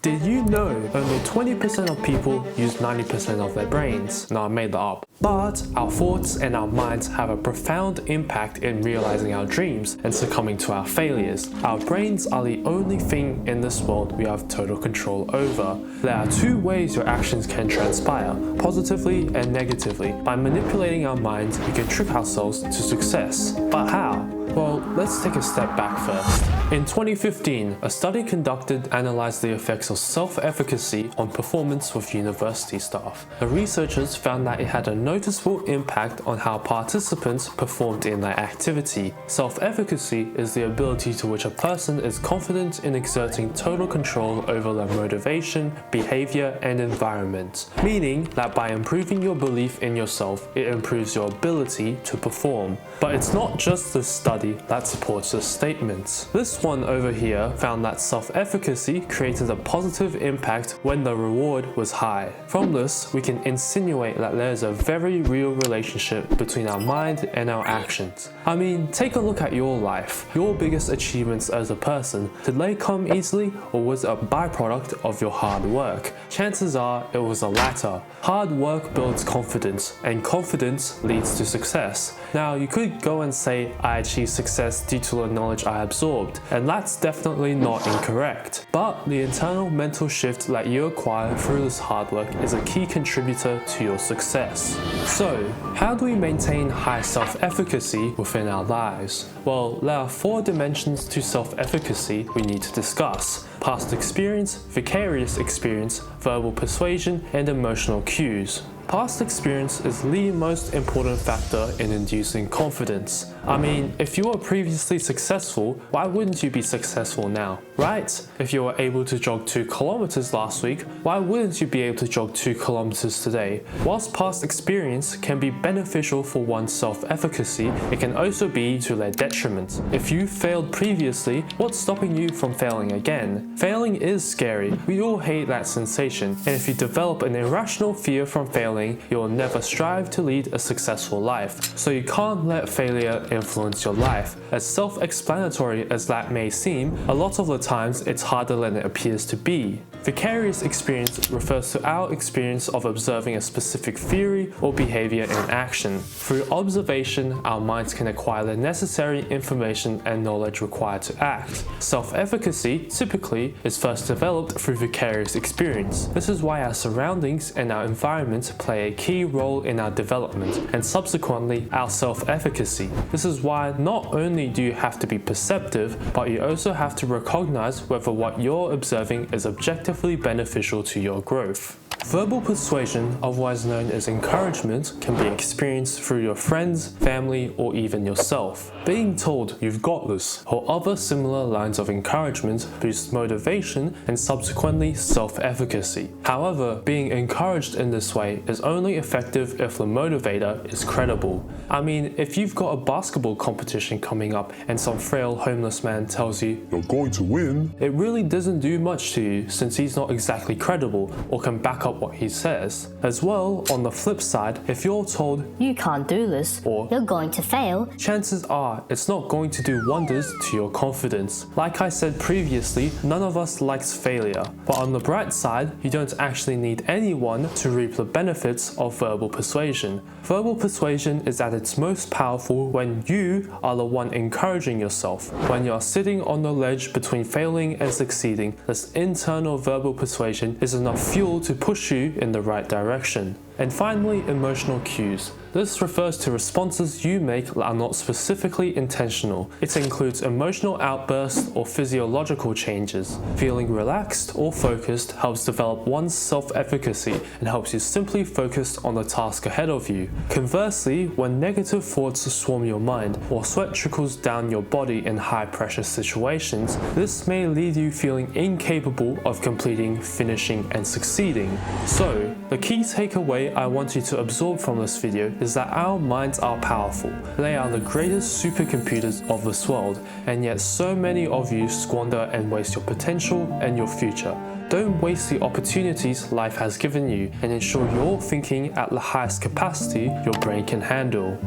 Did you know only 20% of people use 90% of their brains? No, I made that up. But our thoughts and our minds have a profound impact in realizing our dreams and succumbing to our failures. Our brains are the only thing in this world we have total control over. There are two ways your actions can transpire, positively and negatively. By manipulating our minds, we can trick ourselves to success. But how? Well, let's take a step back first. In 2015, a study conducted analyzed the effects of self-efficacy on performance with university staff. The researchers found that it had a noticeable impact on how participants performed in their activity. Self-efficacy is the ability to which a person is confident in exerting total control over their motivation, behavior, and environment, meaning that by improving your belief in yourself, it improves your ability to perform. But it's not just the study that supports this statement. This one over here found that self-efficacy created a positive impact when the reward was high. From this, we can insinuate that there is a very real relationship between our mind and our actions. I mean, take a look at your life. Your biggest achievements as a person, did they come easily or was it a byproduct of your hard work? Chances are it was the latter. Hard work builds confidence, and confidence leads to success. Now, you could go and say, I achieved success due to the knowledge I absorbed, and that's definitely not incorrect. But the internal mental shift that you acquire through this hard work is a key contributor to your success. So, how do we maintain high self-efficacy within our lives? Well, there are 4 dimensions to self-efficacy we need to discuss: past experience, vicarious experience, verbal persuasion, and emotional cues. Past experience is the most important factor in inducing confidence. I mean, if you were previously successful, why wouldn't you be successful now, right? If you were able to jog 2 kilometers last week, why wouldn't you be able to jog 2 kilometers today? Whilst past experience can be beneficial for one's self-efficacy, it can also be to their detriment. If you failed previously, what's stopping you from failing again? Failing is scary. We all hate that sensation, and if you develop an irrational fear from failing, you will never strive to lead a successful life. So you can't let failure influence your life. As self-explanatory as that may seem, a lot of the times it's harder than it appears to be. Vicarious experience refers to our experience of observing a specific theory or behavior in action. Through observation, our minds can acquire the necessary information and knowledge required to act. Self-efficacy, typically, is first developed through vicarious experience. This is why our surroundings and our environment play a key role in our development and subsequently our self-efficacy. This is why not only do you have to be perceptive, but you also have to recognize whether what you're observing is objectively beneficial to your growth. Verbal persuasion, otherwise known as encouragement, can be experienced through your friends, family, or even yourself. Being told you've got this or other similar lines of encouragement boosts motivation and subsequently self-efficacy. However, being encouraged in this way is only effective if the motivator is credible. I mean, if you've got a basketball competition coming up and some frail homeless man tells you, "You're going to win," it really doesn't do much to you since he's not exactly credible or can back up what he says. As well, on the flip side, if you're told, "You can't do this," or "You're going to fail," chances are it's not going to do wonders to your confidence. Like I said previously, none of us likes failure. But on the bright side, you don't actually need anyone to reap the benefits of verbal persuasion. Verbal persuasion is at its most powerful when you are the one encouraging yourself. When you're sitting on the ledge between failing and succeeding, this internal verbal persuasion is enough fuel to push you in the right direction. And finally, emotional cues. This refers to responses you make that are not specifically intentional. It includes emotional outbursts or physiological changes. Feeling relaxed or focused helps develop one's self-efficacy and helps you simply focus on the task ahead of you. Conversely, when negative thoughts swarm your mind or sweat trickles down your body in high-pressure situations, this may leave you feeling incapable of completing, finishing, and succeeding. So, the key takeaway I want you to absorb from this video is that our minds are powerful. They are the greatest supercomputers of this world, and yet so many of you squander and waste your potential and your future. Don't waste the opportunities life has given you and ensure you're thinking at the highest capacity your brain can handle.